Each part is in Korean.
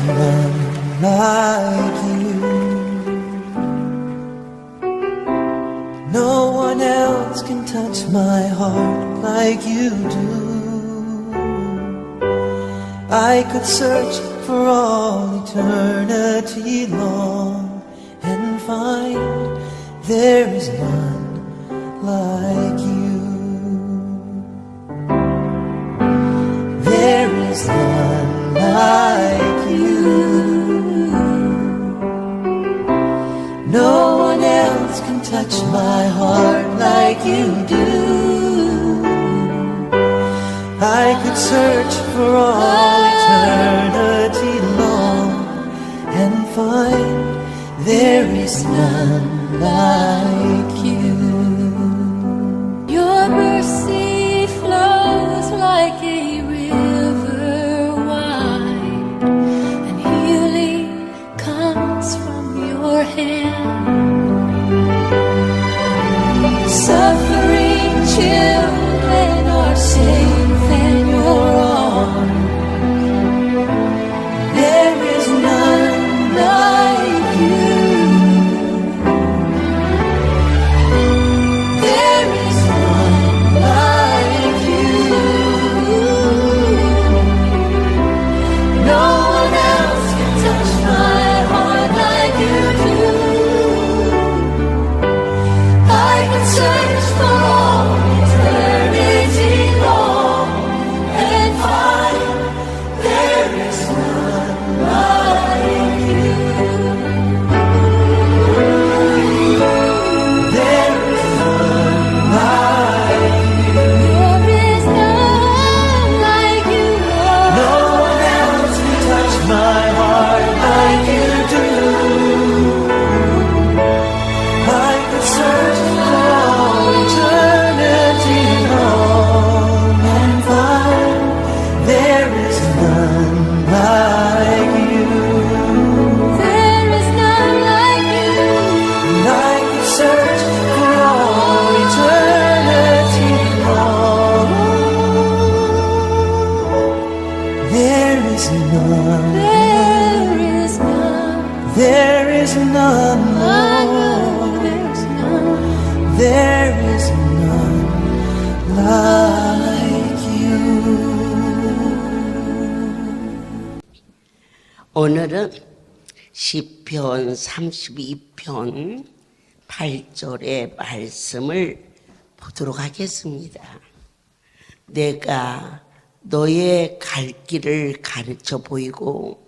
none like you. No one else can touch my heart like you do. I could search for all eternity long and find there is none like you. There is none like you. No one else can touch my heart like you do. I could search for all eternity long and find there is none like you. Your mercy flows like a river wide, and healing comes from your hand. Suffering children are safe in your arms. There is none like you. There is none like you. No one else can touch my heart like you do. I could search for all eternity long and find there is none like you. There is none like you. There is none like you, Lord. No one else can touch my heart like you do. I could search for all eternity long and find there is none like you. There is none like you. And I could search for all eternity long. There is none. There is none. There is none, I know Lord. there's none. There is none like you. 오늘은 시편 32편 8절의 말씀을 보도록 하겠습니다. 내가 너의 갈 길을 가르쳐 보이고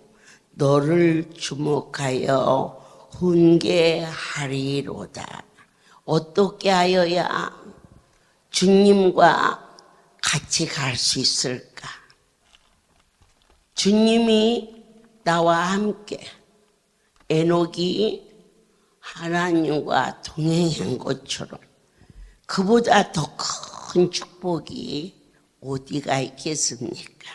너를 주목하여 훈계하리로다. 어떻게 하여야 주님과 같이 갈 수 있을까? 주님이 나와 함께 에녹이 하나님과 동행한 것처럼 그보다 더 큰 축복이 어디가 있겠습니까?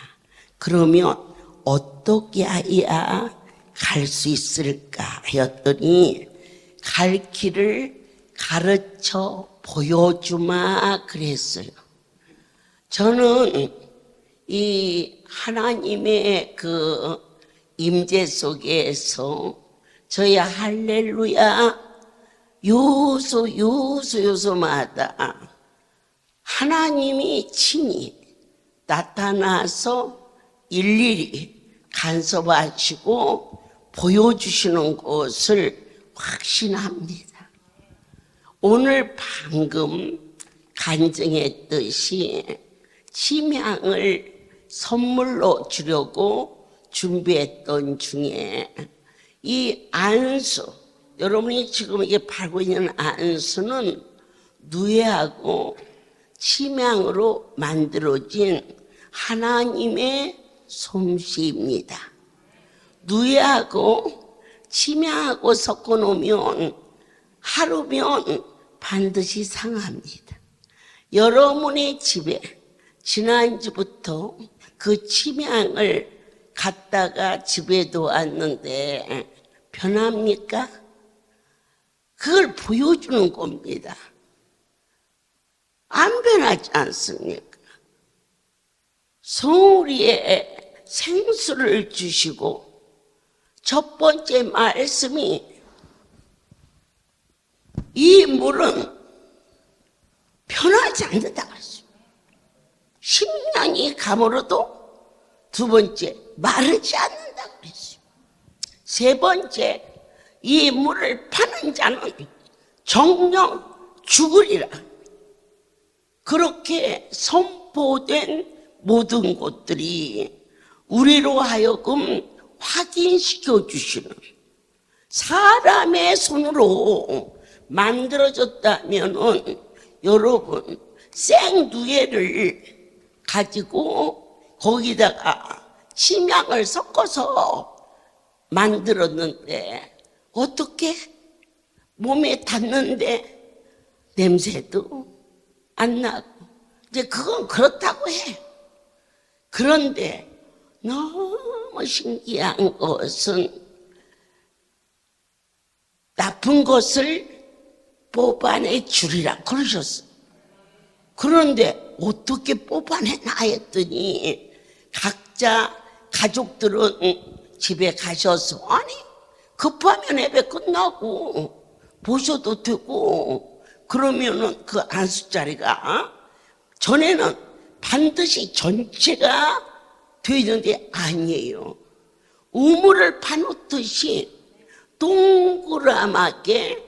그러면 어떻게 해야 갈 수 있을까 하였더니 갈 길을 가르쳐 보여주마 그랬어요. 저는 이 하나님의 그 임재 속에서 저희 할렐루야 요소마다 하나님이 친히 나타나서 일일이 간섭하시고 보여주시는 것을 확신합니다. 오늘 방금 간증했듯이 침향을 선물로 주려고 준비했던 중에 이 안수, 여러분이 지금 이게 팔고 있는 안수는 누에하고 침향으로 만들어진 하나님의 솜씨입니다. 누에하고 침향하고 섞어 놓으면 하루면 반드시 상합니다. 여러분의 집에 지난주부터 그 침향을 갖다가 집에 놓았는데 변합니까? 그걸 보여주는 겁니다. 안 변하지 않습니까? 성우리에 생수를 주시고 첫 번째 말씀이 이 물은 변하지 않는다 그랬어요. 10년이 가물어도 두 번째 마르지 않는다 그랬어요. 세 번째 이 물을 파는 자는 정령 죽으리라. 그렇게 선포된 모든 것들이 우리로 하여금 확인시켜 주시는, 사람의 손으로 만들어졌다면은 여러분 생두개를 가지고 거기다가 침향을 섞어서 만들었는데 어떻게 몸에 닿는데 냄새도 안 나고, 이제 그건 그렇다고 해. 그런데 너무 신기한 것은 나쁜 것을 뽑아내 주리라 그러셨어. 그런데 어떻게 뽑아내나 했더니 각자 가족들은 집에 가셔서, 아니 급하면 예배 끝나고 보셔도 되고, 그러면은 그 안수자리가 전에는 반드시 전체가 되는데 아니에요. 우물을 파놓듯이 동그랗게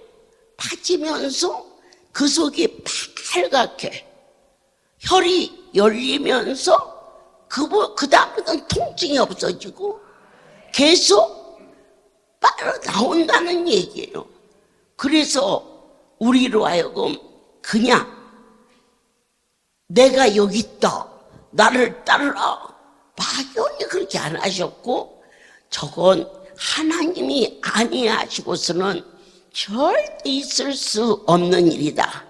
파지면서 그 속이 빨갛게 혈이 열리면서 그 다음부터는 통증이 없어지고 계속 빠져나온다는 얘기예요. 그래서 우리로 하여금 그냥 내가 여기 있다, 나를 따르라, 막연히 그렇게 안 하셨고, 저건 하나님이 아니하시고서는 절대 있을 수 없는 일이다.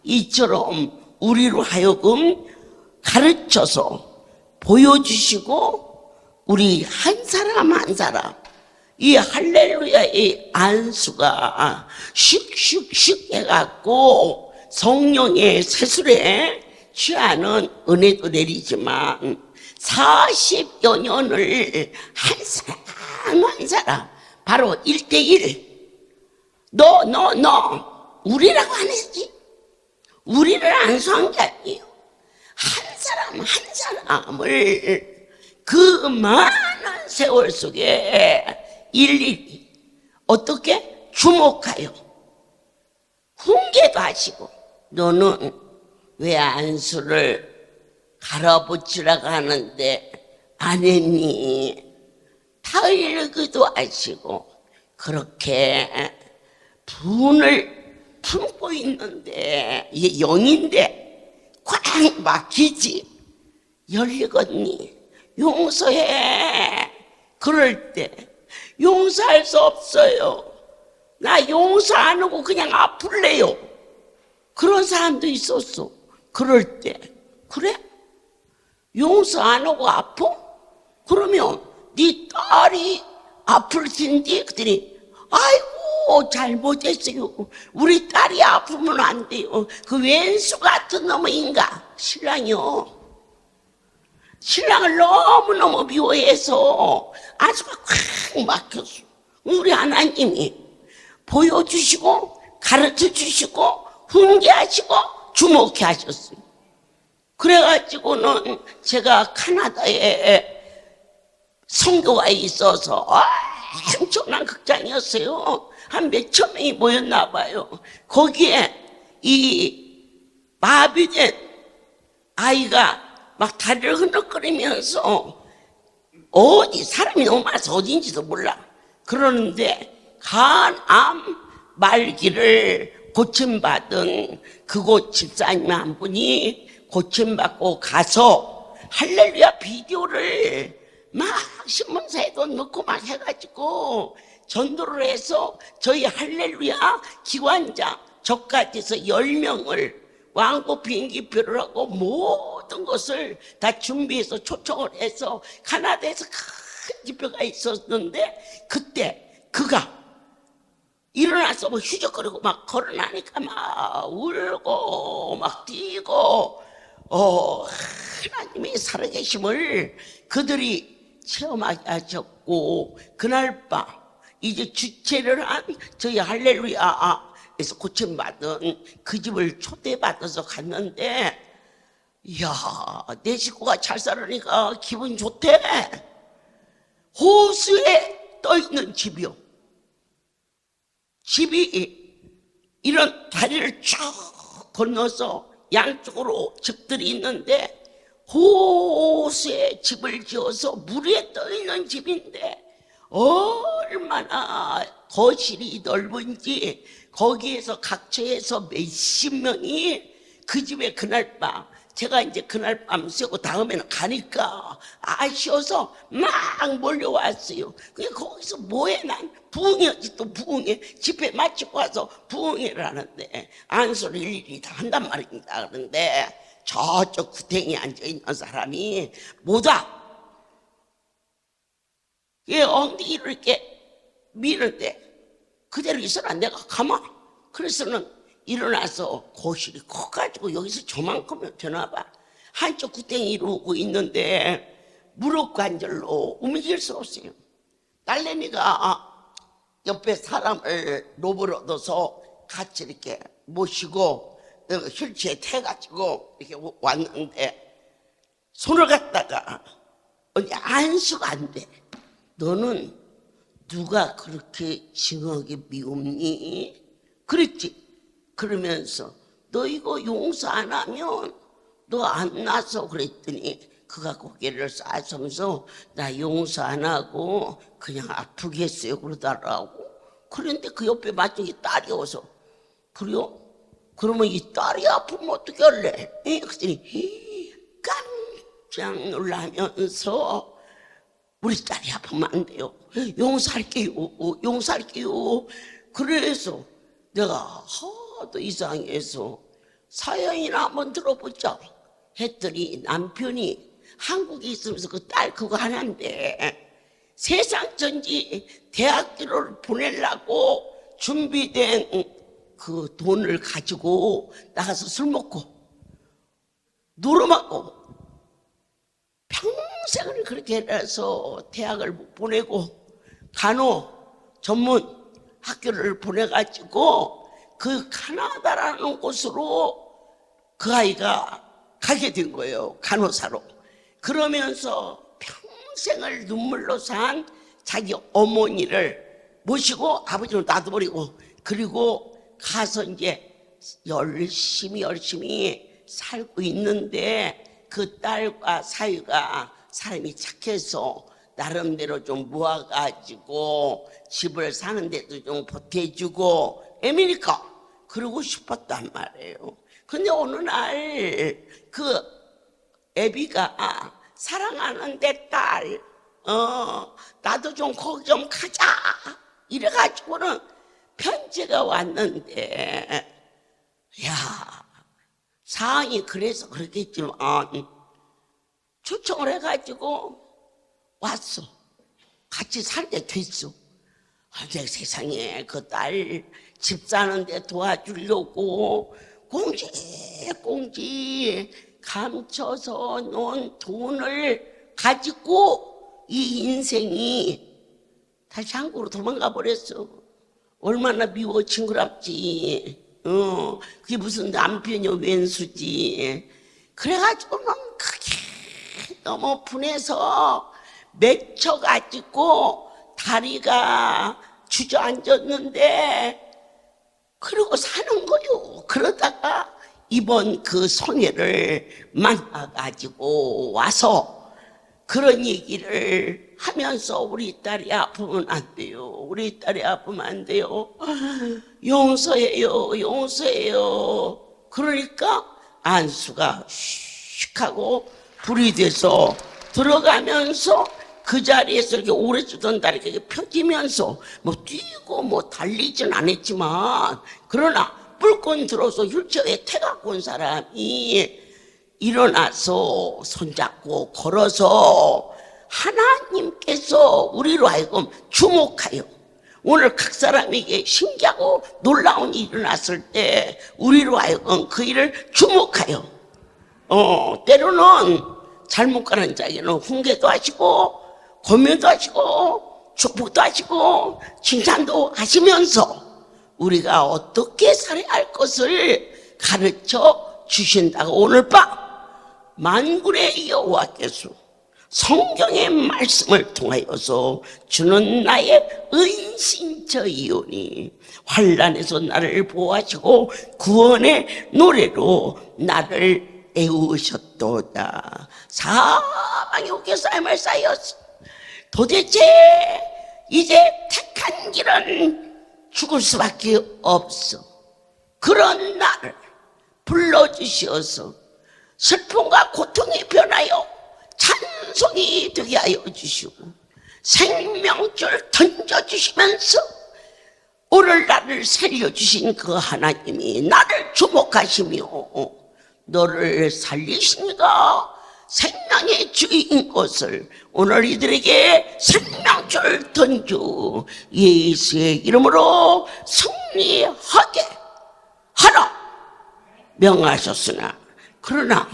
이처럼 우리로 하여금 가르쳐서 보여주시고, 우리 한 사람 한 사람 이 할렐루야의 안수가 슉슉슉 해갖고 성령의 세술에 취하는 은혜도 내리지만 40여 년을 한 사람 한 사람 바로 1대1 너 우리라고 안 했지. 우리를 안수한 게 아니에요. 한 사람 한 사람을 그 많은 세월 속에 일일이 어떻게 주목하여 훈계도 하시고, 너는 왜 안수를 갈아붙이라고 하는데 안 했니? 타일기도 하시고 그렇게 분을 품고 있는데, 이게 영인데 꽉 막히지. 열리겠니? 용서해. 그럴 때 용서할 수 없어요. 나 용서 안 하고 그냥 아플래요. 그런 사람도 있었어. 그럴 때 그래? 용서 안 하고 아파? 그러면 네 딸이 아플 텐데. 그랬더니 아이고 잘못했어요. 우리 딸이 아프면 안 돼요. 그 왼수 같은 놈인가 신랑이요. 신랑을 너무너무 미워해서 안수가 콱 막혔어. 우리 하나님이 보여주시고 가르쳐주시고 훈계하시고 주목해 하셨어요. 그래가지고는 제가 카나다에 선교가 있어서 엄청난 극장이었어요. 한 몇천 명이 모였나 봐요. 거기에 이 마비된 아이가 막 다리를 흐느거리면서 어디 사람이 너무 많아서 어딘지도 몰라. 그러는데 간암 말기를 고침받은 그곳 집사님 한 분이 고침받고 가서 할렐루야 비디오를 막 신문사에도 넣고 막 해가지고 전도를 해서 저희 할렐루야 기관장 저까지 해서 10명을 왕복 비행기표를 하고 모든 것을 다 준비해서 초청을 해서 카나다에서 큰 집회가 있었는데, 그때 그가 일어나서 뭐 휴적거리고 막 걸어나니까 막 울고 막 뛰고 하나님의 살아계심을 그들이 체험하게 하셨고, 그날 밤 이제 주최를 한 저희 할렐루야에서 고침받은 그 집을 초대받아서 갔는데, 이야, 내 식구가 잘 살으니까 기분 좋대. 호수에 떠있는 집이요. 집이 이런 다리를 쭉 건너서 양쪽으로 집들이 있는데, 호수에 집을 지어서 물 위에 떠있는 집인데 얼마나 거실이 넓은지, 거기에서 각처에서 몇십 명이 그 집에 그날 밤, 제가 이제 그날 밤 새고 다음에는 가니까 아쉬워서 막 몰려왔어요. 그냥 거기서 뭐해, 난 부흥회지, 또 부흥회 집회 마치고 와서 부흥회를 하는데 안수를 일일이 다 한단 말입니다. 그런데 저쪽 구탱이에 앉아있는 사람이 뭐다, 얘 엉덩이를 이렇게 미는데 그대로 있어라, 내가 가만. 그래서는 일어나서 거실이 커가지고 여기서 저만큼은 되나봐. 한쪽 구덩이 이루고 있는데 무릎 관절로 움직일 수 없어요. 딸내미가 옆에 사람을 로브를 얻어서 같이 이렇게 모시고 휠체어에 태가지고 이렇게 왔는데, 손을 갖다가 언니 안수가 안 돼. 너는 누가 그렇게 징하게 미움니? 그랬지. 그러면서 너 이거 용서 안 하면 너 안 나서. 그랬더니 그가 고개를 싸서면서 나 용서 안 하고 그냥 아프겠어요 그러더라고. 그런데 그 옆에 마중에 딸이 와서, 그래요? 그러면 이 딸이 아프면 어떻게 할래? 그랬더니 깜짝 놀라면서 우리 딸이 아프면 안 돼요. 용서할게요. 용서할게요. 그래서 내가 하도 이상해서 사연이나 한번 들어보자 했더니 남편이 한국에 있으면서 그 딸 그거 하나인데 세상 전지 대학교를 보내려고 준비된 그 돈을 가지고 나가서 술 먹고 노름하고 평생을 그렇게 해서 대학을 보내고 간호 전문 학교를 보내가지고 그 카나다라는 곳으로 그 아이가 가게 된 거예요, 간호사로. 그러면서 평생을 눈물로 산 자기 어머니를 모시고 아버지를 놔둬버리고, 그리고 가서 이제 열심히 살고 있는데 그 딸과 사위가 사람이 착해서 나름대로 좀 모아가지고 집을 사는데도 좀 보태주고 애미니까 그러고 싶었단 말이에요. 근데 어느 날 그 애비가 사랑하는 내 딸, 나도 좀 거기 좀 가자 이래가지고는 편지가 왔는데, 야, 상황이 그래서 그렇겠지만 초청을 해가지고 왔어. 같이 살게 됐어. 근데 세상에 그 딸 집 사는데 도와주려고 공지 감춰서 놓은 돈을 가지고 이 인생이 다시 한국으로 도망가 버렸어. 얼마나 미워 징그럽지. 그게 무슨 남편이 왼수지. 그래가지고 그게 너무 분해서 맺혀가지고 다리가 주저앉았는데 그러고 사는 거요. 그러다가 이번 그 성애를 만나가지고 와서 그런 얘기를 하면서 우리 딸이 아프면 안 돼요. 우리 딸이 아프면 안 돼요. 용서해요. 그러니까 안수가 슉 하고 불이 돼서 들어가면서 그 자리에서 이렇게 오래 쓰던 다리가 이렇게 펴지면서 뭐 뛰고 뭐 달리진 않았지만, 그러나 뿔건 들어서 휠체어에 태갖고 온 사람이 일어나서 손잡고 걸어서 하나님께서 우리로 하여금 주목하여, 오늘 각 사람에게 신기하고 놀라운 일이 일어났을 때 우리로 하여금 그 일을 주목하여, 때로는 잘못 가는 자에게는 훈계도 하시고 권면도 하시고 축복도 하시고 칭찬도 하시면서 우리가 어떻게 살아야 할 것을 가르쳐 주신다고 오늘 밤 만군의 여호와께서 성경의 말씀을 통하여서 주는 나의 은신처이오니 환난에서 나를 보호하시고 구원의 노래로 나를 애우셨도다. 사방에 우겨 쌓임을 쌓였어. 도대체 이제 택한 길은 죽을 수밖에 없어. 그런 나를 불러주셔서 슬픔과 고통이 변하여 찬송이 되게 하여 주시고 생명줄 던져주시면서 오늘 나를 살려주신 그 하나님이 나를 주목하시며 너를 살리시니까 생명의 주인 것을 오늘 이들에게 생명줄 던져 예수의 이름으로 승리하게 하라 명하셨으나 그러나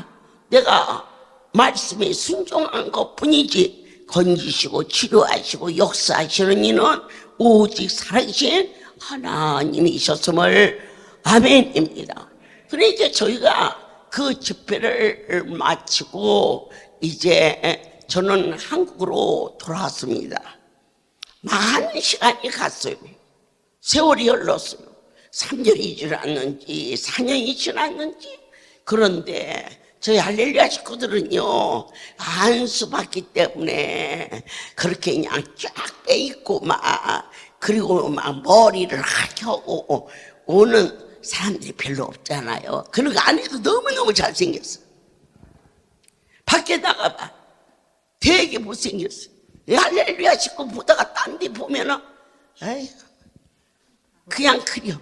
내가 말씀에 순종한 것뿐이지 건지시고 치료하시고 역사하시는 이는 오직 살아계신 하나님이셨음을 아멘입니다. 그러니까 저희가 그 집회를 마치고 이제 저는 한국으로 돌아왔습니다. 많은 시간이 갔어요. 세월이 흘렀어요. 3년이 지났는지 4년이 지났는지. 그런데 저희 할렐루야 식구들은요 안수 받기 때문에 그렇게 그냥 쫙 빼입고 막 그리고 막 머리를 하고 오는 사람들이 별로 없잖아요. 그러니까 안에도 너무너무 잘생겼어. 밖에 나가봐 되게 못생겼어. 할렐루야 식구 보다가 딴 데 보면은 에이, 그냥 그려.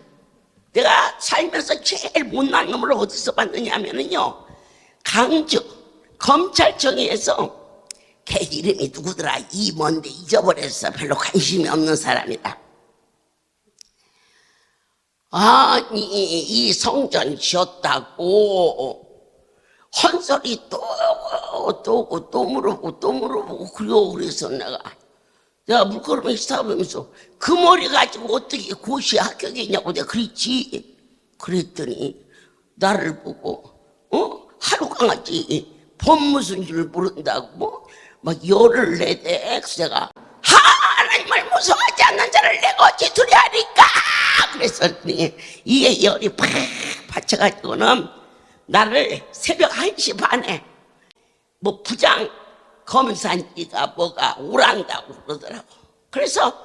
내가 살면서 제일 못난 놈을 어디서 봤느냐 하면은요 강주 검찰청에서 걔 이름이 누구더라 이뭔데 잊어버렸어. 별로 관심이 없는 사람이다. 아니 이 성전 지었다고 헌소리 또 물어보고 그래서 내가 물걸음에 싸우면서 그 머리 가지고 어떻게 고시 합격했냐고 내가 그랬지. 그랬더니 나를 보고 하루 강아지 봄 무슨 줄 모른다고 막 열을 내대. 그래서 내가 하나님을 무서워하지 않는 자를 내가 어찌 두려워하리까 그랬더니 이게 열이 팍 받쳐가지고는 나를 새벽 1시 반에 뭐 부장 검사니까 뭐가 오란다고 그러더라고. 그래서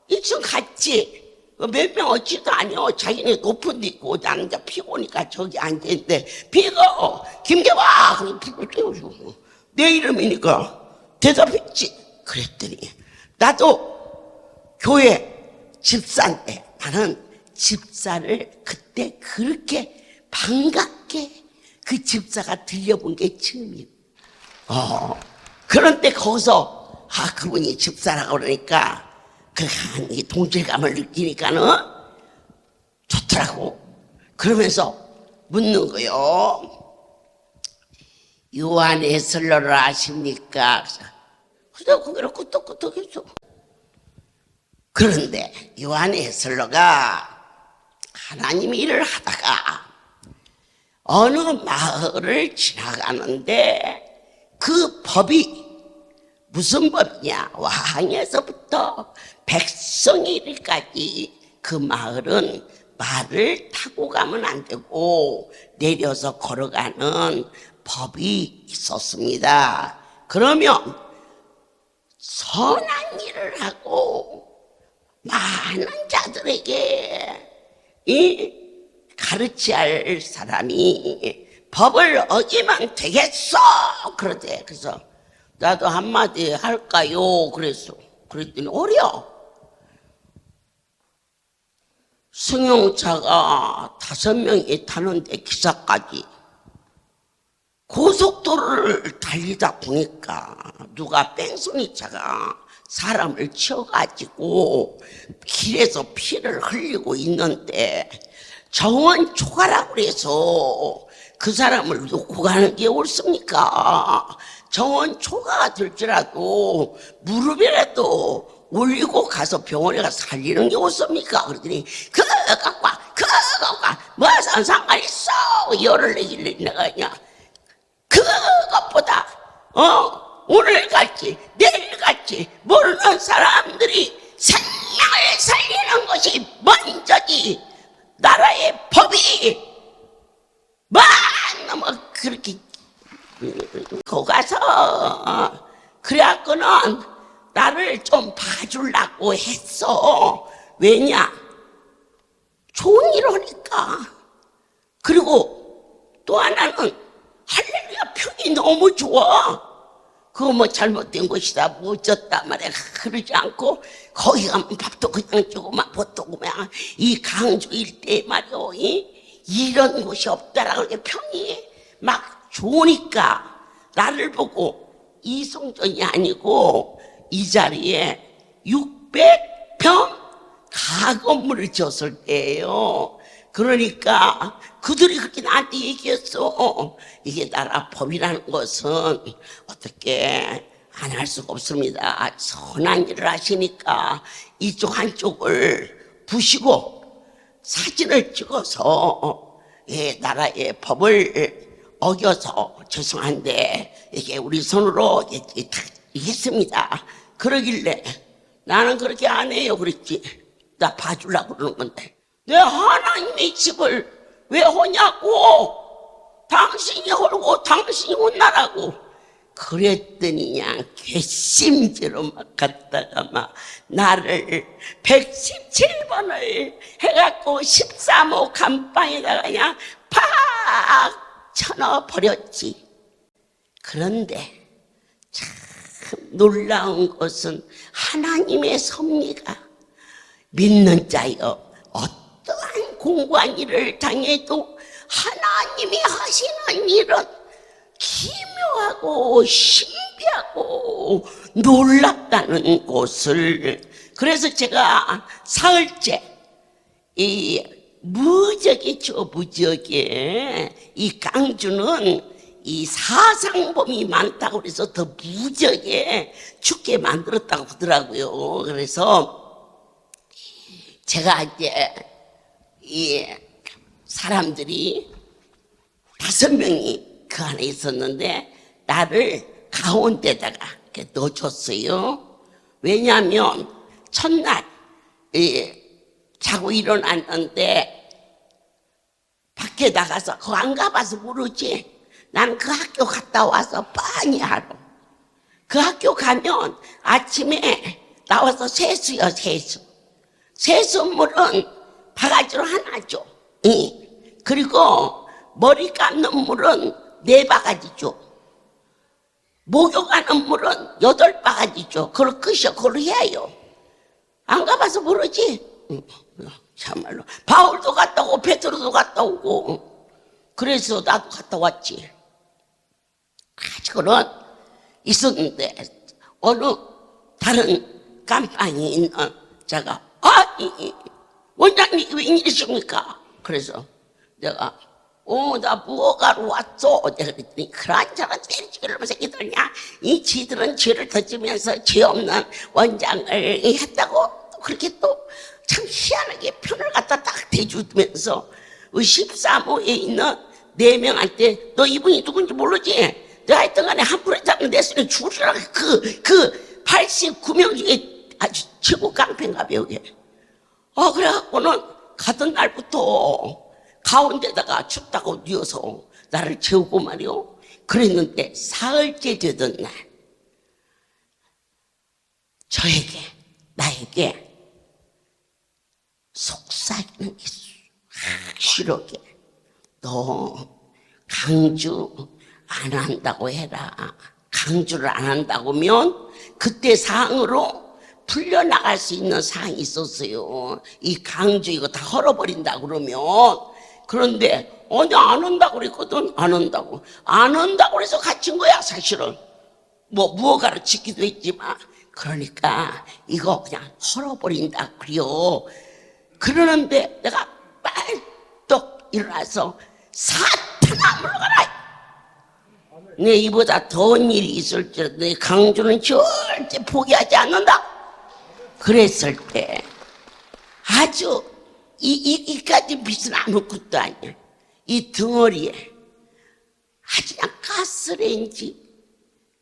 이쯤 갔지. 몇 명 어찌도 아니요. 자기네 높은 데 있고 나는 이제 피곤하니까 저기 앉아있는데 비가 김계와 그리고 비고 떼어주고 내 이름이니까 대답했지. 그랬더니 나도 교회 집사인데 나는 집사를 그때 그렇게 반갑게 그 집사가 들려본 게 처음이에요. 그런데 거기서 그분이 집사라고 그러니까 그 동질감을 느끼니까는 좋더라고. 그러면서 묻는 거요. 요한의 설로를 아십니까? 그래서 고개를 끄덕끄덕했어. 그런데 요한의 설로가 하나님의 일을 하다가 어느 마을을 지나가는데 그 법이 무슨 법이냐? 왕에서부터 백성이 이르기까지 그 마을은 말을 타고 가면 안 되고 내려서 걸어가는 법이 있었습니다. 그러면 선한 일을 하고 많은 자들에게 가르쳐야 할 사람이 법을 어기면 되겠어 그러대. 그래서 나도 한마디 할까요? 그랬더니 어려. 승용차가 5명이 타는데 기사까지 고속도로를 달리다 보니까 누가 뺑소니 차가 사람을 치어가지고 길에서 피를 흘리고 있는데 정원 초과라고 해서 그 사람을 놓고 가는 게 옳습니까? 정원 초과가 될지라도 무릎이라도 올리고 가서 병원에 가서 살리는 게 옳습니까? 그랬더니 그것과 무슨 상관 있어? 열을 내길래 내가 그냥 그것보다 오늘같이 내일같이 모르는 사람들이 생명을 살리는 것이 먼저지 나라의 법이 너무 그렇게 거 가서 그래갖고는 나를 좀 봐주려고 했어. 왜냐? 좋은 일 하니까. 그리고 또 하나는 할렐루야 평이 너무 좋아. 그거 뭐 잘못된 것이다 뭐 어쩌다 말이야 그러지 않고 거기 가면 밥도 그냥 주고만 보통 그냥 이 강주 일대에 말이야 이런 곳이 없다라고 평이 막 좋으니까 나를 보고 이성전이 아니고 이 자리에 600평 가건물을 지었을 때예요. 그러니까 그들이 그렇게 나한테 얘기했어. 이게 나라 법이라는 것은 어떻게 안 할 수가 없습니다. 선한 일을 하시니까 이쪽 한쪽을 부시고 사진을 찍어서 나라의 법을 어겨서 죄송한데 이게 우리 손으로 했습니다. 그러길래 나는 그렇게 안 해요 그랬지. 나 봐주려고 그러는 건데 내 하나님의 집을 왜 하냐고. 당신이 헐고 당신이 혼나라고. 그랬더니 그냥 괘씸죄로 막 갔다가 막 나를 117번을 해갖고 13호 감방에다가 그냥 팍 쳐넣어버렸지. 그런데 참 놀라운 것은 하나님의 섭리가 믿는 자여 어떠한 공고한 일을 당해도 하나님이 하시는 일은 기묘하고 신비하고 놀랍다는 것을. 그래서 제가 사흘째 이 무적이죠. 무적에 이 강주는 이 사상범이 많다고 그래서 더 무적에 죽게 만들었다고 하더라고요. 그래서 제가 이제 이 사람들이 5명이 그 안에 있었는데 나를 가운데다가 이렇게 넣어줬어요. 왜냐하면 첫날 자고 일어났는데 밖에 나가서 그거 안 가봐서 모르지. 난 그 학교 갔다 와서 뻔히 알아. 그 학교 가면 아침에 나와서 세수요 세수. 세수물은 바가지로 하나 줘. 그리고 머리 감는 물은 4바가지 줘. 목욕하는 물은 8바가지 줘. 그걸 끝이야. 그걸 해요. 안 가봐서 모르지. 참말로 바울도 갔다 오고 베드로도 갔다 오고 그래서 나도 갔다 왔지. 그거는 있었는데 어느 다른 감방에 있는 자가 원장님 웬일이십니까? 그래서 내가 나 무허가로 왔어. 내가 그랬더니 그런 저런 때리지그러면 새끼들냐 이 지들은 죄를 던지면서 죄 없는 원장을 했다고 그렇게 또 참 희한하게 편을 갖다 딱 대주면서 13호에 있는 4명한테 너 이분이 누군지 모르지? 내가 하여튼 간에 함부로 잡으면 내 손에 죽으리라. 그 89명 중에 아주 최고 깡패인가 배우게. 그래갖고는 가던 날부터 가운데다가 춥다고 뉘어서 나를 재우고 말이요. 그랬는데 사흘째 되던 날 저에게 나에게 속삭이는 게 확실하게 너 강주 안 한다고 해라. 강주를 안 한다고면 그때 사항으로 풀려나갈 수 있는 사항이 있었어요. 이 강주 이거 다 헐어버린다 그러면. 그런데 아니 안 한다고 그랬거든. 안 한다고 그래서 갇힌 거야 사실은. 뭐 무허가를 짓기도 했지만. 그러니까 이거 그냥 헐어버린다 그래요. 그러는데 내가 빨떡 일어나서 사탄아 하나 물러가라. 내 이보다 더운 일이 있을지라도 내 강주는 절대 포기하지 않는다. 그랬을 때 아주 이까지 빛은 아무것도 아니야. 이 덩어리에 아주 그냥 가스레인지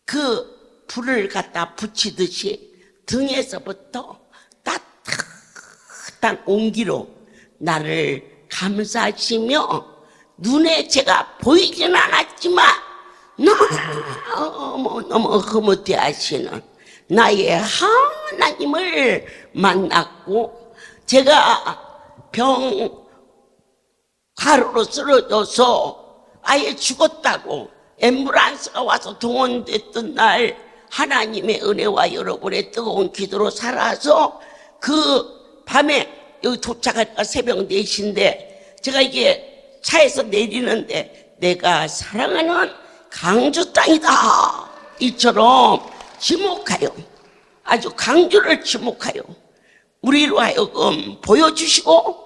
그 불을 갖다 붙이듯이 등에서부터 따뜻한 온기로 나를 감싸시며 눈에 제가 보이지는 않았지만 너무 흐뭇해 하시는 나의 하나님을 만났고, 제가 가루로 쓰러져서 아예 죽었다고 앰뷸런스가 와서 동원됐던 날 하나님의 은혜와 여러분의 뜨거운 기도로 살아서 그 밤에 여기 도착하니까 새벽 4시인데 제가 이게 차에서 내리는데 내가 사랑하는 강주 땅이다 이처럼 지목하여, 아주 강주를 지목하여 우리로 하여금 보여주시고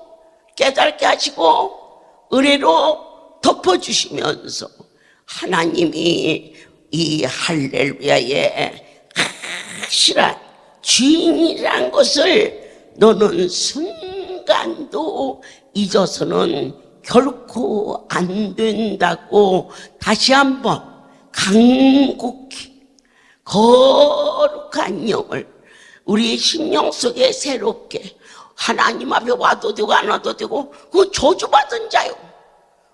깨닫게 하시고 은혜로 덮어주시면서 하나님이 이 할렐루야의 확실한 주인이란 것을 너는 순간도 잊어서는 결코 안 된다고 다시 한번 간곡히 거룩한 영을 우리의 심령 속에 새롭게, 하나님 앞에 와도 되고 안 와도 되고 그 저주받은 자요.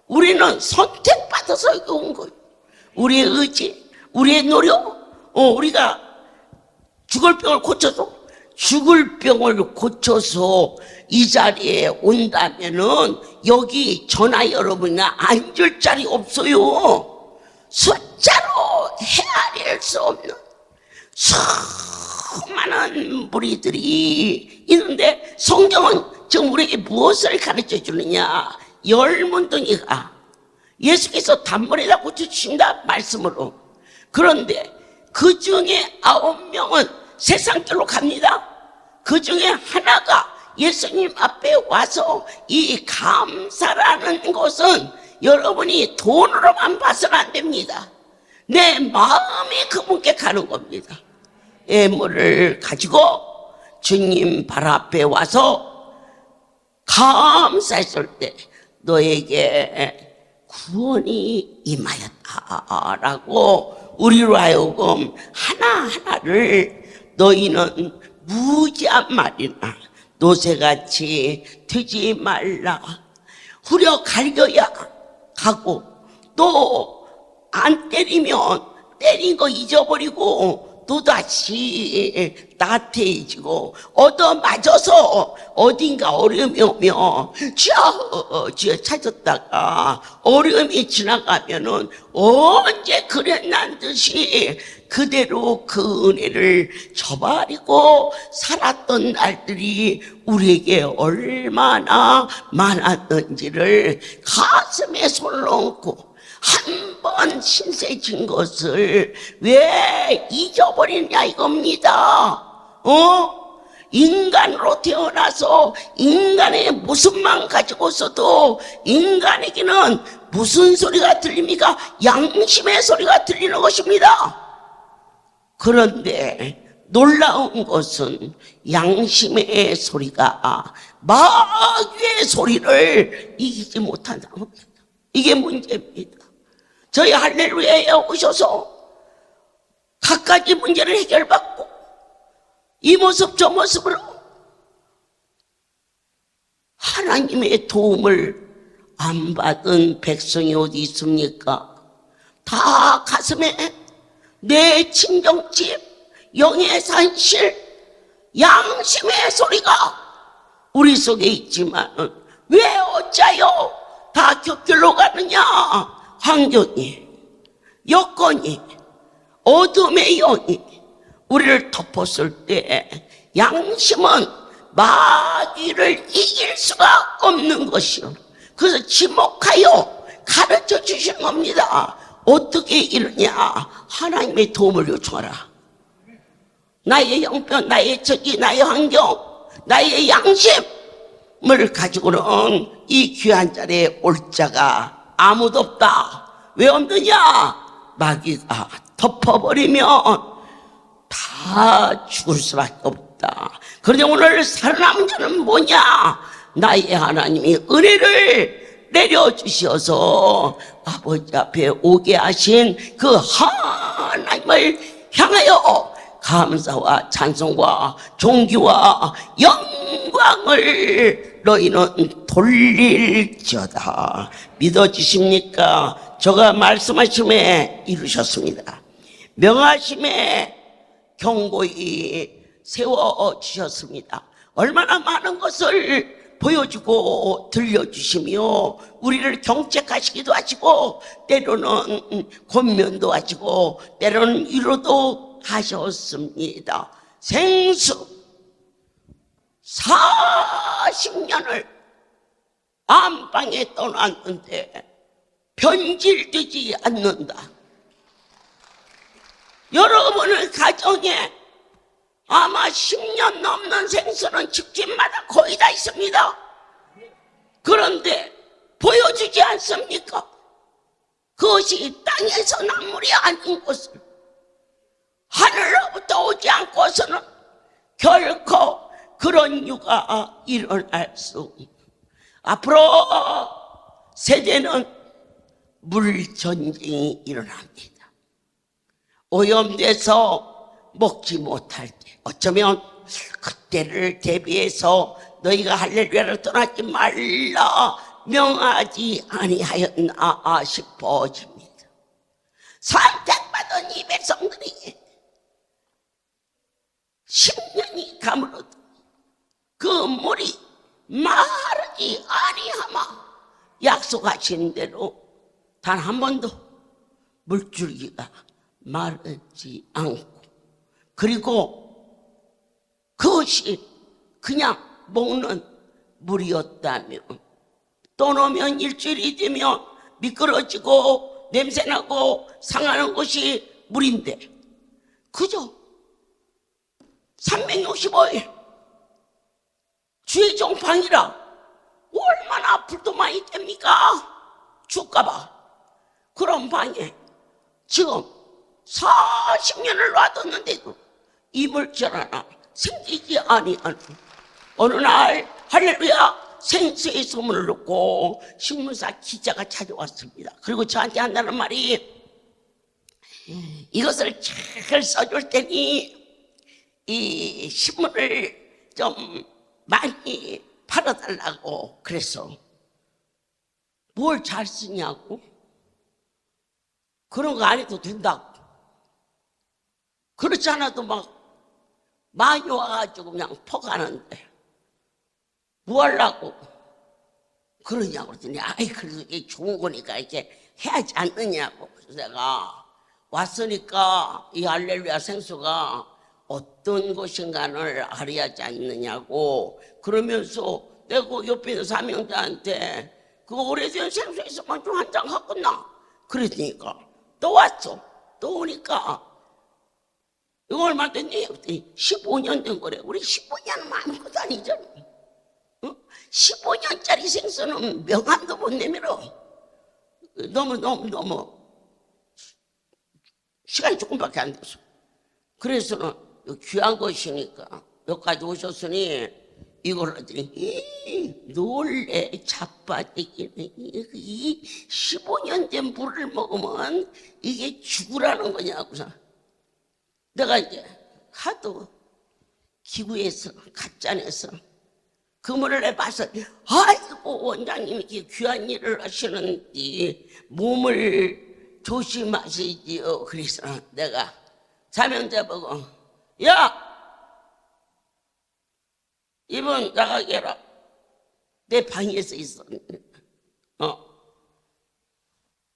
우리는 선택받아서 여기 온 거예요. 우리의 의지, 우리의 노력, 우리가 죽을 병을 고쳐서 이 자리에 온다면은 여기 전하 여러분이나 앉을 자리 없어요. 숫자로 헤아릴 수 없는 수많은 무리들이 있는데 성경은 지금 우리에게 무엇을 가르쳐 주느냐? 10문둥이가 예수께서 단번에다 고쳐주신다 말씀으로. 그런데 그 중에 9명은 세상길로 갑니다. 그 중에 하나가 예수님 앞에 와서 이 감사라는 것은 여러분이 돈으로만 봐서는 안 됩니다. 내 마음이 그분께 가는 겁니다. 예물을 가지고 주님 발 앞에 와서 감사했을 때 너에게 구원이 임하였다라고 우리로 하여금 하나하나를 너희는 무지한 말이나 노새같이 되지 말라. 후려 갈겨야 가고 또 안 때리면 때린 거 잊어버리고 또다시 나태해지고 얻어맞아서 어딘가 어려움이 오면 저 찾았다가 어려움이 지나가면은 언제 그랬난 듯이 그대로 그 은혜를 저버리고 살았던 날들이 우리에게 얼마나 많았는지를 가슴에 손을 얹고 한 번 신세 진 것을 왜 잊어버리냐 이겁니다. 인간으로 태어나서 인간의 모습만 가지고서도 인간에게는 무슨 소리가 들립니까? 양심의 소리가 들리는 것입니다. 그런데 놀라운 것은 양심의 소리가 마귀의 소리를 이기지 못한다는 겁니다. 이게 문제입니다. 저희 할렐루야에 오셔서 갖가지 문제를 해결받고 이 모습 저 모습으로 하나님의 도움을 안 받은 백성이 어디 있습니까? 다 가슴에 내 친정집, 영의 산실, 양심의 소리가 우리 속에 있지만 왜 어짜요? 다 곁길로 가느냐? 환경이, 여건이, 어둠의 영이 우리를 덮었을 때 양심은 마귀를 이길 수가 없는 것이요. 그래서 지목하여 가르쳐 주신 겁니다. 어떻게 이러냐? 하나님의 도움을 요청하라. 나의 형편, 나의 처지, 나의 환경, 나의 양심을 가지고는 이 귀한 자리에 올 자가 아무도 없다. 왜 없느냐? 마귀가 덮어버리면 다 죽을 수밖에 없다. 그런데 오늘 살아남은 자는 뭐냐? 나의 하나님이 은혜를 내려주셔서 아버지 앞에 오게 하신 그 하나님을 향하여 감사와 찬송과 존귀와 영광을 너희는 돌릴지어다. 믿어지십니까? 저가 말씀하심에 이루셨습니다. 명하심에 경고히 세워주셨습니다. 얼마나 많은 것을 보여주고 들려주시며 우리를 경책하시기도 하시고 때로는 권면도 하시고 때로는 위로도 하셨습니다. 생수 40년을 안방에 떠났는데 변질되지 않는다. 여러분의 가정에 아마 10년 넘는 생수는 집집마다 거의 다 있습니다. 그런데 보여주지 않습니까? 그것이 땅에서 나물이 아닌 것을 하늘로부터 오지 않고서는 결코 그런 유가 일어날 수 없다. 앞으로 세대는 물전쟁이 일어납니다. 오염돼서 먹지 못할 때 어쩌면 그때를 대비해서 너희가 할렐루야를 떠나지 말라 명하지 아니하였나 싶어집니다. 선택받은 이 백성들이 10년이 가물어도 그 물이 마르지 아니하마 약속하신 대로 단 한 번도 물줄기가 마르지 않고 그리고 그것이 그냥 먹는 물이었다면 떠놓으면 일주일이 되면 미끄러지고 냄새나고 상하는 것이 물인데 그저 365일 주의 종방이라 얼마나 불도 많이 뗍니까? 죽까봐. 그런 방에 지금 40년을 놔뒀는데도 이물질 하나 생기지 아니하는 어느 날 할렐루야 생수의 소문을 듣고 신문사 기자가 찾아왔습니다. 그리고 저한테 한다는 말이 이것을 잘 써줄 테니 이 신문을 좀 많이 팔아달라고 그래서 뭘 잘 쓰냐고? 그런 거 안 해도 된다고. 그렇지 않아도 막 많이 와가지고 그냥 퍼가는데 뭐 하려고 그러냐고 그랬더니 아이 그래도 이게 좋은 거니까 이렇게 해야지 않느냐고. 그래서 내가 왔으니까 이 할렐루야 생수가 어떤 것인가를 알아야 하지 않느냐고 그러면서 내가 그 옆에 있는 사명자한테 그거 오래된 생수에서만 좀 한 잔 갖고 나 그랬으니까 또 왔어. 또 오니까 이거 얼마 됐니? 15년 된 거래. 우리 15년은 많은 것도 아니잖아. 15년짜리 생수는 명함도 못 내밀어. 너무 시간이 조금밖에 안 돼서. 그래서는 귀한 것이니까 여기까지 오셨으니 이걸 하더니 놀래 자빠지기는 이 15년 된 물을 먹으면 이게 죽으라는 거냐고. 내가 이제 하도 기구에서 가짜내서 그 물을 내봐서 아이고 원장님이 이렇게 귀한 일을 하시는데 몸을 조심하시지요. 그래서 내가 사명자 보고 야 이분 나가게 해라. 내 방에서 있어.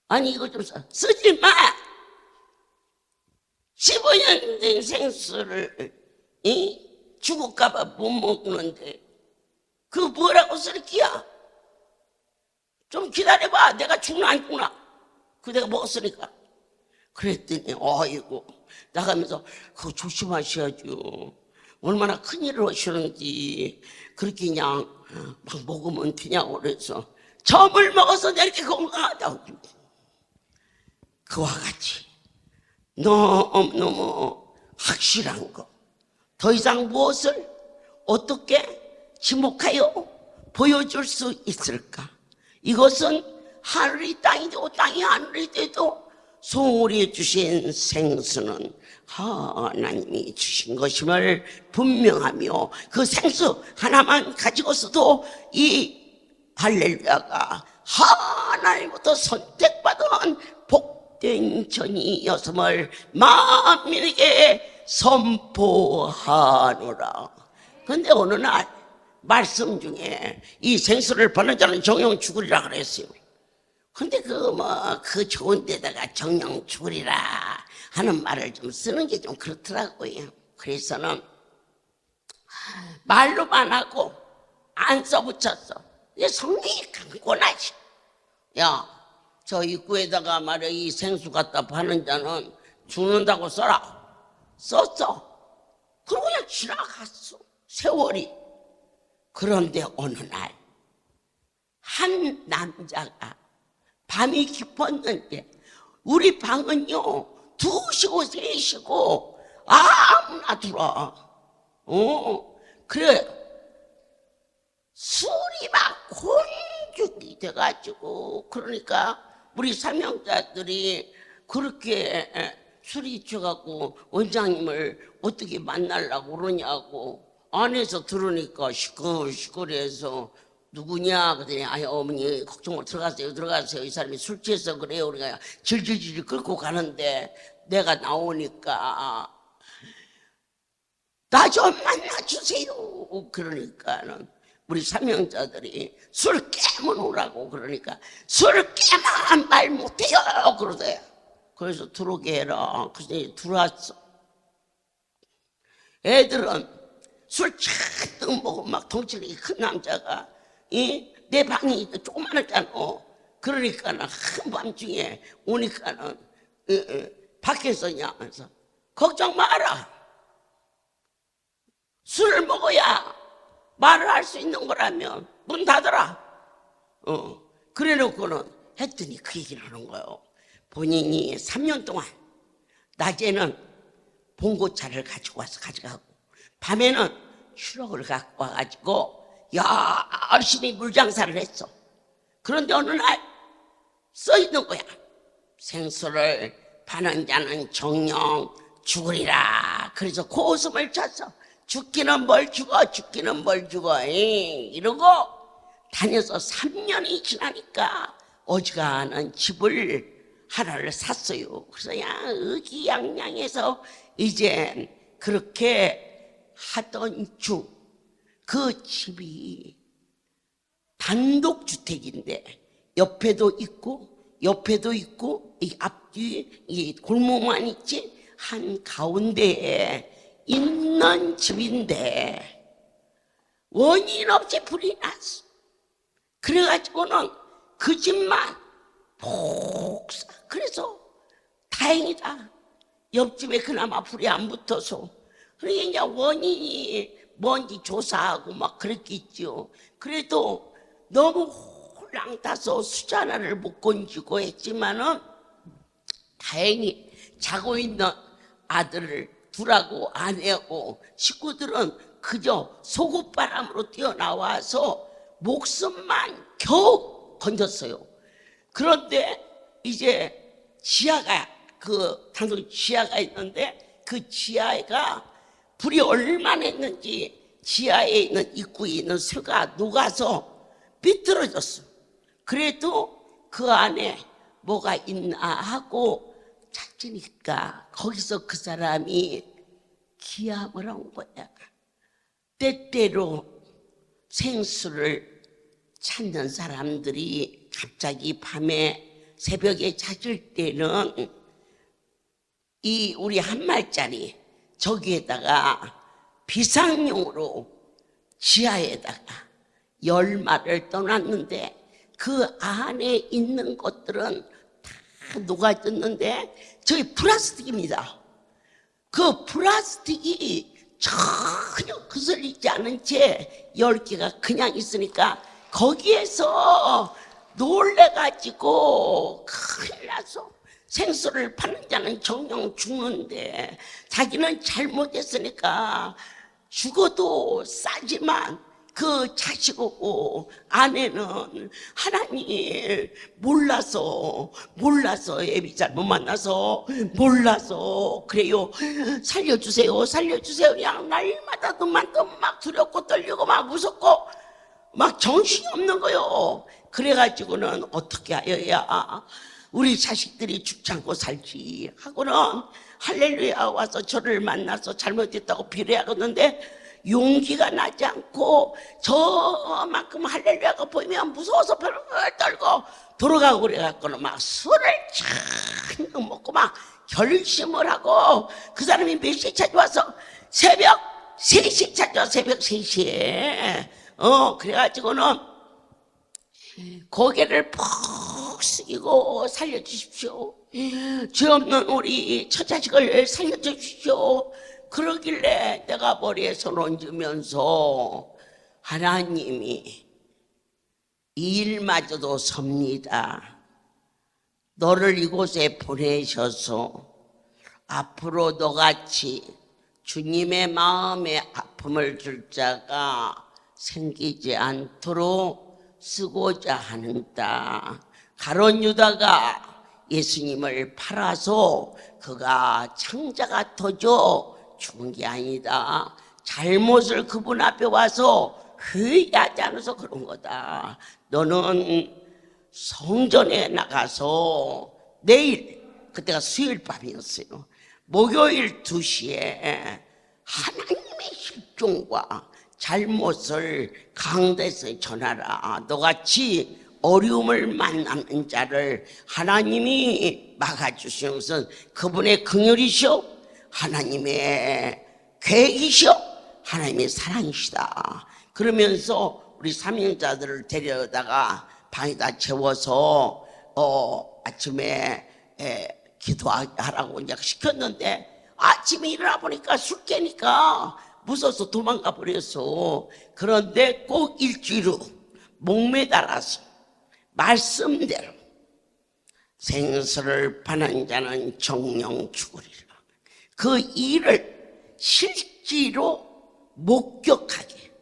아니 이거 좀 쓰지 마. 15년 된 생수를 죽을까봐 못 먹는데 그 뭐라고 쓸 기야? 좀 기다려봐. 내가 죽나 안 죽나? 그 내가 먹었으니까. 그랬더니 어이구 나가면서 그거 조심하셔야죠. 얼마나 큰일을 하시는지 그렇게 그냥 막 먹으면 되냐고 그래서 점을 먹어서 이렇게 건강하다고. 그와 같이 너무너무 확실한 거, 더 이상 무엇을 어떻게 지목하여 보여줄 수 있을까? 이것은 하늘이 땅이 되고 땅이 하늘이 돼도 소홀히 주신 생수는 하나님이 주신 것임을 분명하며, 그 생수 하나만 가지고서도 이 할렐루야가 하나님부터 선택받은 복된 전이었음을 만민에게 선포하노라. 그런데 어느 날 말씀 중에 이 생수를 받는 자는 정령 죽으리라 그랬어요. 근데 그 좋은 데다가 정령 죽으리라 하는 말을 좀 쓰는 게 좀 그렇더라고요. 그래서는 말로만 하고 안 써붙였어. 성령이 강권하지. 야, 저 입구에다가 말이야, 이 생수 갖다 파는 자는 죽는다고 써라. 썼어. 그러고 그냥 지나갔어, 세월이. 그런데 어느 날 한 남자가 밤이 깊었는데, 우리 방은요 2시고 3시고 아무나 들어. 그래, 술이 막 곤죽이 돼가지고, 그러니까 우리 사명자들이 그렇게 술이 취해갖고 원장님을 어떻게 만나려고 그러냐고 안에서 들으니까 시끌시끌해서 누구냐 그랬더니, 아유 어머니 걱정 못, 들어가세요. 이 사람이 술 취해서 그래요. 우리가 질질질 끌고 가는데 내가 나오니까 나 좀 만나주세요. 그러니까는 우리 사명자들이 술 깨면 오라고 그러니까, 술 깨면 말 못해요 그러대. 그래서 들어오게 해라. 그래서 들어왔어. 애들은 술 잔뜩 먹고 막 덩치가 큰 남자가 내 방이 조그만했잖아. 그러니까는 한밤중에 오니까는 밖에서 야면서 걱정 마라. 술을 먹어야 말을 할 수 있는 거라면 문 닫아라. 그래 놓고는 했더니 그 얘기를 하는 거예요. 본인이 3년 동안 낮에는 봉고차를 가지고 와서 가져가고, 밤에는 추럭을 갖고 와가지고 열심히 물장사를 했어. 그런데 어느 날 써있는 거야. 생수를 파는 자는 정령 죽으리라. 그래서 고웃음을 쳤어. 죽기는 뭘 죽어, 죽기는 뭘 죽어, 이러고 다녀서 3년이 지나니까 어지간한 집을 하나를 샀어요. 그래서 그냥 의기양양해서 이제 그렇게 하던 중, 그 집이 단독주택인데 옆에도 있고 이 앞뒤 이 골목만 있지, 한 가운데에 있는 집인데 원인 없이 불이 났어. 그래가지고는 그 집만 폭사. 그래서 다행이다, 옆집에 그나마 불이 안 붙어서. 그러니까 이제 원인이 뭔지 조사하고 막 그랬겠죠. 그래도 너무 홀랑 타서 수자나를 못 건지고 했지만은 다행히 자고 있는 아들을 둘하고 아내하고 식구들은 그저 속옷바람으로 뛰어나와서 목숨만 겨우 건졌어요. 그런데 이제 지하가, 그 단독 지하가 있는데, 그 지하가 불이 얼마나 했는지 지하에 있는 입구에 있는 쇠가 녹아서 삐뚤어졌어. 그래도 그 안에 뭐가 있나 하고 찾으니까 거기서 그 사람이 기함을 한 거야. 때때로 생수를 찾는 사람들이 갑자기 밤에 새벽에 찾을 때는 이 우리 한 말짜리 저기에다가 비상용으로 지하에다가 10마를 떠났는데 그 안에 있는 것들은 다 녹아졌는데 저기 플라스틱입니다. 그 플라스틱이 전혀 그슬리지 않은 채 10개가 그냥 있으니까 거기에서 놀래가지고 큰일 나서 생수를 파는 자는 정녕 죽는데 자기는 잘못했으니까 죽어도 싸지만 그 자식하고 아내는 하나님 몰라서 애비 잘못 만나서 몰라서 그래요. 살려주세요 그냥 날마다 눈만 뜨면 막 두렵고 떨리고 막 무섭고 막 정신이 없는 거요. 그래가지고는 어떻게 하여야 우리 자식들이 죽지 않고 살지 하고는 할렐루야 와서 저를 만나서 잘못했다고 비례하겠는데 용기가 나지 않고 저만큼 할렐루야가 보이면 무서워서 펄펄 떨고 돌아가고 그래갖고는 막 술을 잔뜩 먹고 막 결심을 하고 그 사람이 몇 시에 찾아와서 새벽 3시에 찾아와. 새벽 3시에 그래가지고는 고개를 푹 숙이고 살려주십시오. 죄 없는 우리 처자식을 살려주십시오. 그러길래 내가 머리에 손 얹으면서 하나님이 이 일마저도 섭니다. 너를 이곳에 보내셔서 앞으로 너같이 주님의 마음에 아픔을 줄 자가 생기지 않도록 쓰고자 하는다. 가룟 유다가 예수님을 팔아서 그가 창자가 터져 죽은 게 아니다. 잘못을 그분 앞에 와서 회개하지 않아서 그런 거다. 너는 성전에 나가서 내일, 그때가 수요일 밤이었어요. 목요일 2시에 하나님의 실종과 잘못을 강대에서 전하라. 너같이 어려움을 만나는 자를 하나님이 막아주시는 것은 그분의 긍휼이시오, 하나님의 계획이시오, 하나님의 사랑이시다. 그러면서 우리 삼형자들을 데려다가 방에다 재워서 아침에 기도하라고 이제 시켰는데 아침에 일어나 보니까 술 깨니까 무서워서 도망가 버렸어. 그런데 꼭 일주일 후 목매달아서 말씀대로 생수를 파는 자는 정녕 죽으리라. 그 일을 실제로 목격하게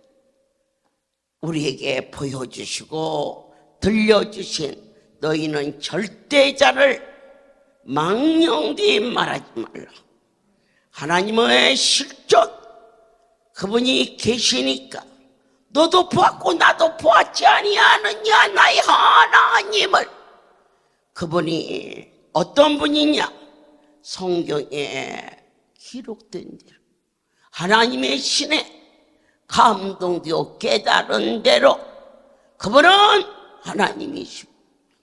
우리에게 보여주시고 들려주신 너희는 절대자를 망령되이 말하지 말라. 하나님의 실존, 그분이 계시니까 너도 보았고 나도 보았지 아니하느냐, 나의 하나님을. 그분이 어떤 분이냐? 성경에 기록된 대로 하나님의 신에 감동되어 깨달은 대로 그분은 하나님이시고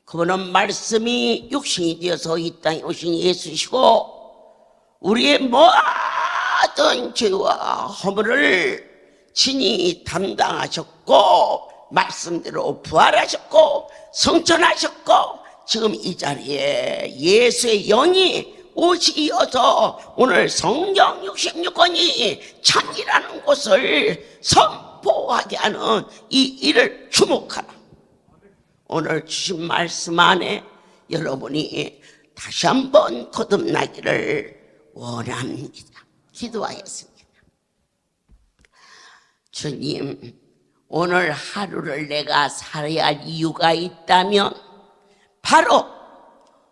그분은 말씀이 육신이 되어서 이 땅에 오신 예수시고 우리의 모든 죄와 허물을 친히 담당하셨고 말씀대로 부활하셨고 성천하셨고 지금 이 자리에 예수의 영이 오시어서 오늘 성경 66권이 참이라는 것을 선포하게 하는 이 일을 주목하라. 오늘 주신 말씀 안에 여러분이 다시 한번 거듭나기를 원합니다. 기도하겠습니다. 주님, 오늘 하루를 내가 살아야 할 이유가 있다면 바로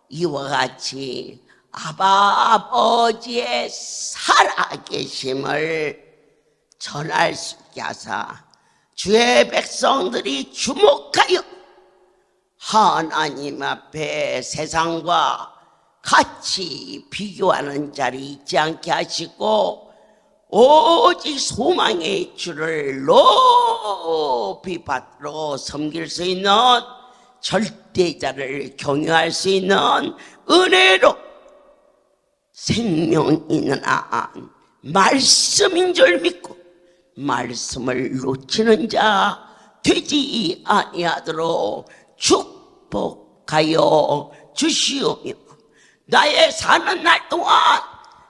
이와 같이 아버지의 살아계심을 전할 수 있게 하사 주의 백성들이 주목하여 하나님 앞에 세상과 같이 비교하는 자리 있지 않게 하시고 오직 소망의 주를 높이 받들어 섬길 수 있는 절대자를 경유할 수 있는 은혜로 생명 있는 안 말씀인 줄 믿고 말씀을 놓치는 자 되지 아니하도록 축복하여 주시오며 나의 사는 날 동안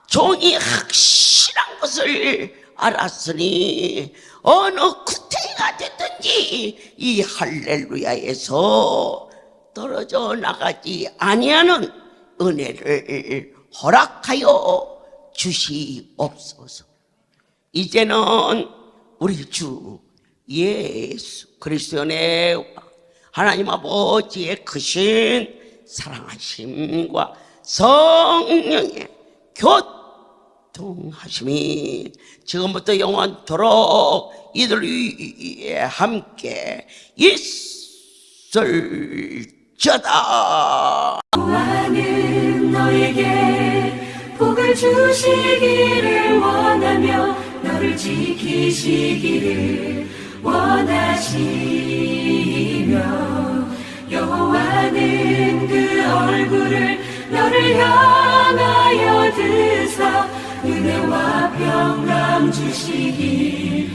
종이 확실한 것을 알았으니 어느 구태가 됐든지 이 할렐루야에서 떨어져 나가지 아니하는 은혜를 허락하여 주시옵소서. 이제는 우리 주 예수 그리스도의 은혜와 하나님 아버지의 크신 사랑하심과 성령의 교통하심이 지금부터 영원토록 이들 위에 함께 있을지어다. 여호와는 너에게 복을 주시기를 원하며 너를 지키시기를 원하시며 여호와는 그 얼굴을 너를 향하여 드사 은혜와 평강 주시길